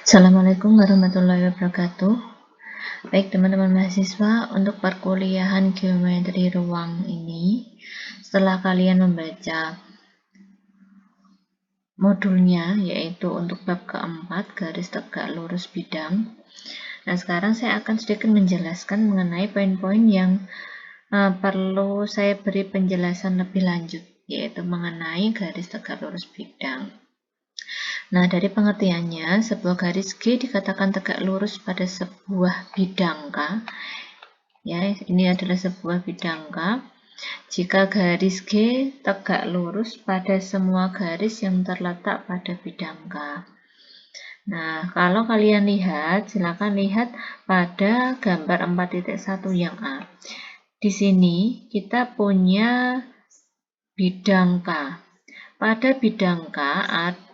Assalamualaikum warahmatullahi wabarakatuh. Baik teman-teman mahasiswa, untuk perkuliahan geometri ruang ini, setelah kalian membaca modulnya, yaitu untuk bab keempat, garis tegak lurus bidang. Nah, sekarang saya akan sedikit menjelaskan mengenai poin-poin yang perlu saya beri penjelasan lebih lanjut, yaitu mengenai garis tegak lurus bidang. Nah, dari pengertiannya, sebuah garis G dikatakan tegak lurus pada sebuah bidang K. Ya, ini adalah sebuah bidang K. Jika garis G tegak lurus pada semua garis yang terletak pada bidang K. Nah, kalau kalian lihat, silakan lihat pada gambar 4.1 yang A. Di sini kita punya bidang K. Pada bidang K ada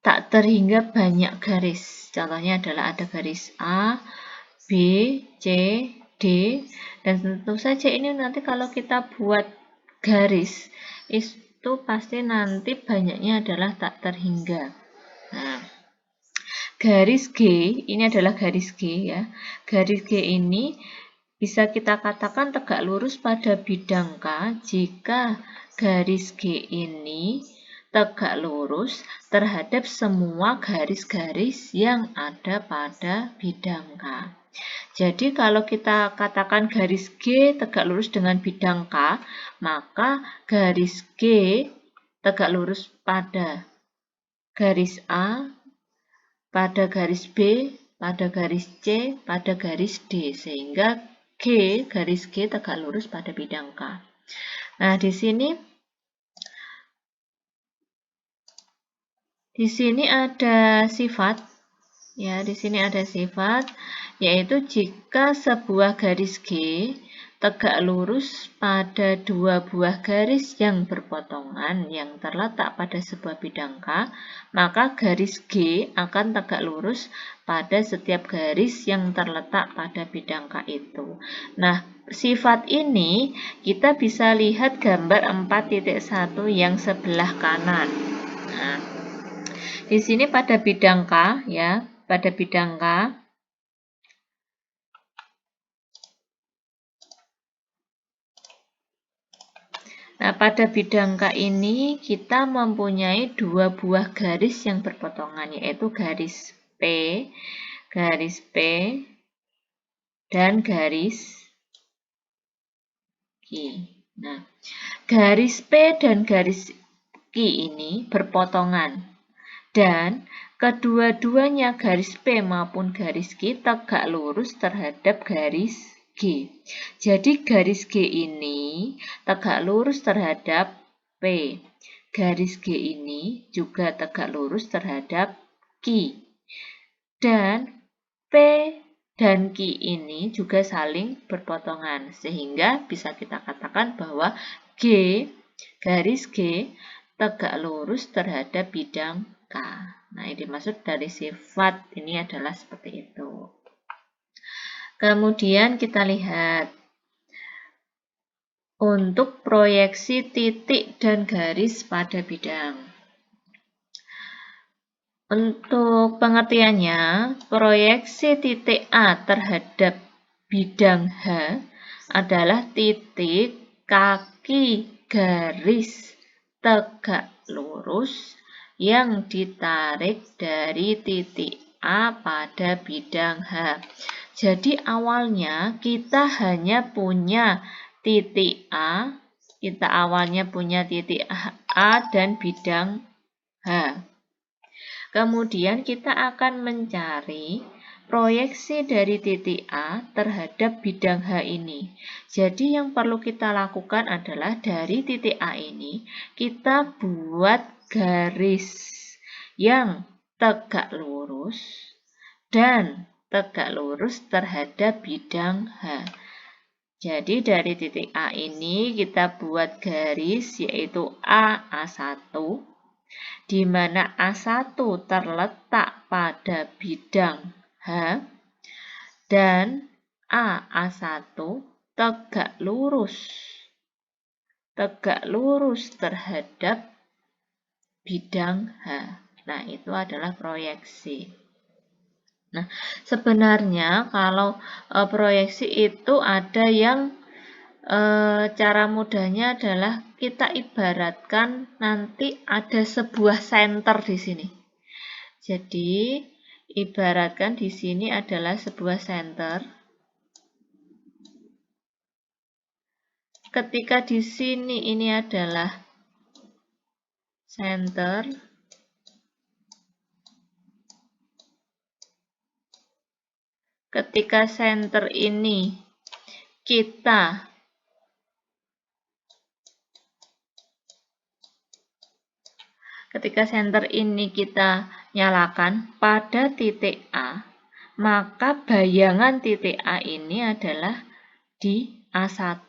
tak terhingga banyak garis. Contohnya adalah ada garis A, B, C, D, dan tentu saja ini nanti kalau kita buat garis, itu pasti nanti banyaknya adalah tak terhingga. Nah, garis G, ini adalah garis G ya. Garis G ini bisa kita katakan tegak lurus pada bidang K jika garis G ini tegak lurus terhadap semua garis-garis yang ada pada bidang K. Jadi kalau kita katakan garis G tegak lurus dengan bidang K, maka garis G tegak lurus pada garis A, pada garis B, pada garis C, pada garis D, sehingga garis G tegak lurus pada bidang K. Nah, di sini ada sifat, ya, di sini ada sifat, yaitu jika sebuah garis G tegak lurus pada dua buah garis yang berpotongan yang terletak pada sebuah bidang K, maka garis G akan tegak lurus pada setiap garis yang terletak pada bidang K itu. Nah, sifat ini kita bisa lihat gambar 4.1 yang sebelah kanan. Nah, di sini pada bidang K, ya, pada bidang K, nah, pada bidang K ini kita mempunyai dua buah garis yang berpotongan, yaitu garis P, dan garis Q. Nah, garis P dan garis Q ini berpotongan, dan kedua-duanya garis P maupun garis Q tegak lurus terhadap garis G. Jadi garis G ini tegak lurus terhadap P. Garis G ini juga tegak lurus terhadap Q. Dan P dan Q ini juga saling berpotongan, sehingga bisa kita katakan bahwa garis G tegak lurus terhadap bidang K. Nah, ini dimaksud dari sifat ini adalah seperti itu. Kemudian kita lihat untuk proyeksi titik dan garis pada bidang. Untuk pengertiannya, proyeksi titik A terhadap bidang H adalah titik kaki garis tegak lurus yang ditarik dari titik A pada bidang H. Jadi awalnya kita hanya punya titik A, kita awalnya punya titik A dan bidang H. Kemudian kita akan mencari proyeksi dari titik A terhadap bidang H ini. Jadi yang perlu kita lakukan adalah dari titik A ini kita buat garis yang tegak lurus dan tegak lurus terhadap bidang H. Jadi dari titik A ini kita buat garis yaitu A1, di mana A1 terletak pada bidang H dan A1 tegak lurus terhadap bidang H. Nah, itu adalah proyeksi. Nah, sebenarnya kalau proyeksi itu ada yang cara mudahnya adalah kita ibaratkan nanti ada sebuah center di sini. Jadi, ibaratkan di sini adalah sebuah center. Ketika di sini ini adalah center, ketika center ini kita nyalakan pada titik A, maka bayangan titik A ini adalah di A1.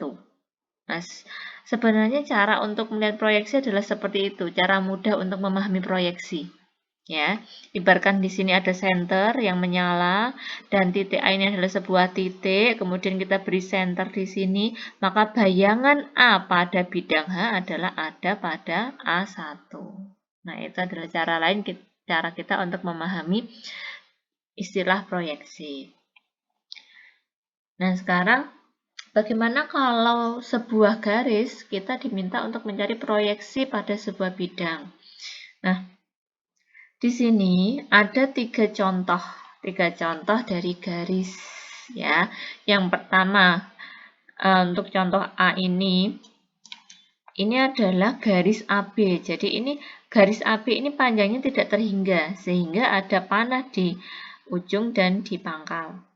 Nah, sebenarnya cara untuk melihat proyeksi adalah seperti itu, cara mudah untuk memahami proyeksi. Ya, ibaratkan di sini ada center yang menyala dan titik A ini adalah sebuah titik, kemudian kita beri center di sini, maka bayangan A pada bidang H adalah ada pada A1. Nah, itu adalah cara lain cara kita untuk memahami istilah proyeksi. Nah, sekarang bagaimana kalau sebuah garis kita diminta untuk mencari proyeksi pada sebuah bidang? Nah, di sini ada tiga contoh dari garis ya. Yang pertama untuk contoh A ini adalah garis AB. Jadi ini garis AB ini panjangnya tidak terhingga sehingga ada panah di ujung dan di pangkal.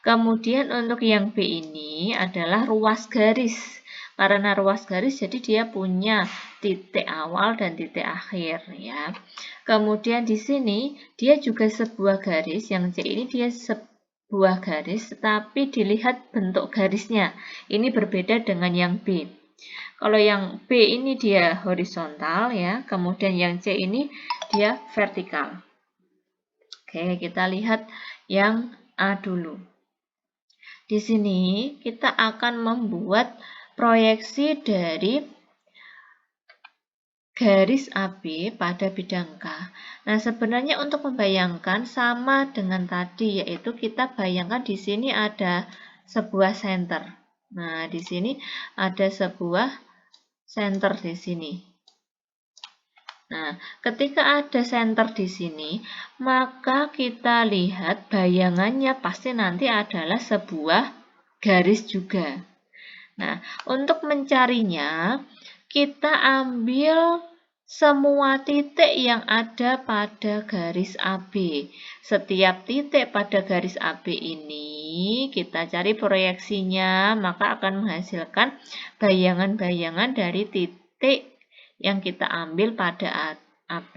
Kemudian untuk yang B ini adalah ruas garis. Karena ruas garis jadi dia punya titik awal dan titik akhir ya. Kemudian di sini dia juga sebuah garis, yang C ini dia sebuah garis tetapi dilihat bentuk garisnya. Ini berbeda dengan yang B. Kalau yang B ini dia horizontal ya, kemudian yang C ini dia vertikal. Oke, kita lihat yang A dulu. Di sini kita akan membuat proyeksi dari garis AB pada bidang K. Nah, sebenarnya untuk membayangkan sama dengan tadi, yaitu kita bayangkan di sini ada sebuah center. Nah, di sini ada sebuah center di sini. Nah, ketika ada center di sini, maka kita lihat bayangannya pasti nanti adalah sebuah garis juga. Nah, untuk mencarinya, kita ambil semua titik yang ada pada garis AB. Setiap titik pada garis AB ini kita cari proyeksinya, maka akan menghasilkan bayangan-bayangan dari titik yang kita ambil pada AB.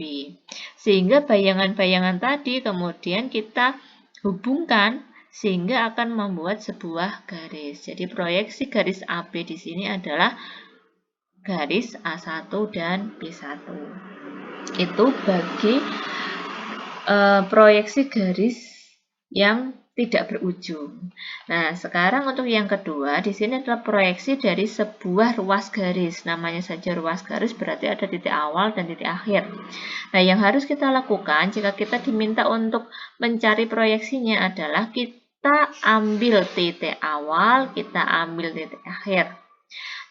Sehingga bayangan-bayangan tadi kemudian kita hubungkan sehingga akan membuat sebuah garis. Jadi proyeksi garis AB di sini adalah garis A1 dan B1. Itu bagi proyeksi garis yang tidak berujung. Nah, sekarang untuk yang kedua, di sini adalah proyeksi dari sebuah ruas garis. Namanya saja ruas garis berarti ada titik awal dan titik akhir. Nah, yang harus kita lakukan jika kita diminta untuk mencari proyeksinya adalah kita ambil titik awal, kita ambil titik akhir.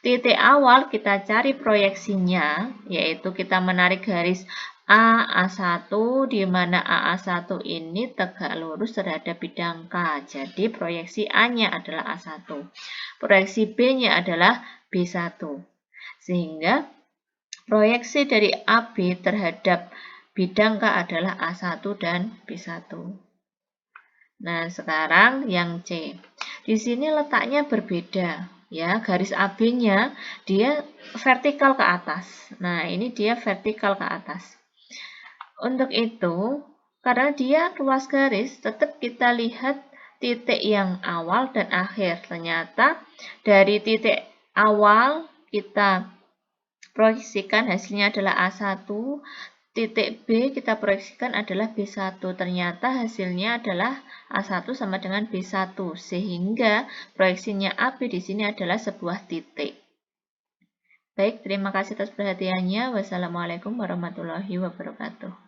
Titik awal kita cari proyeksinya, yaitu kita menarik garis A1, di mana A1 ini tegak lurus terhadap bidang K. Jadi proyeksi A-nya adalah A1. Proyeksi B-nya adalah B1. Sehingga proyeksi dari AB terhadap bidang K adalah A1 dan B1. Nah, sekarang yang C. Di sini letaknya berbeda. Ya, garis AB-nya dia vertikal ke atas. Nah, ini dia vertikal ke atas. Untuk itu, karena dia ruas garis, tetap kita lihat titik yang awal dan akhir. Ternyata dari titik awal kita proyeksikan hasilnya adalah A1, titik B kita proyeksikan adalah B1. Ternyata hasilnya adalah A1 sama dengan B1, sehingga proyeksinya AB di sini adalah sebuah titik. Baik, terima kasih atas perhatiannya. Wassalamualaikum warahmatullahi wabarakatuh.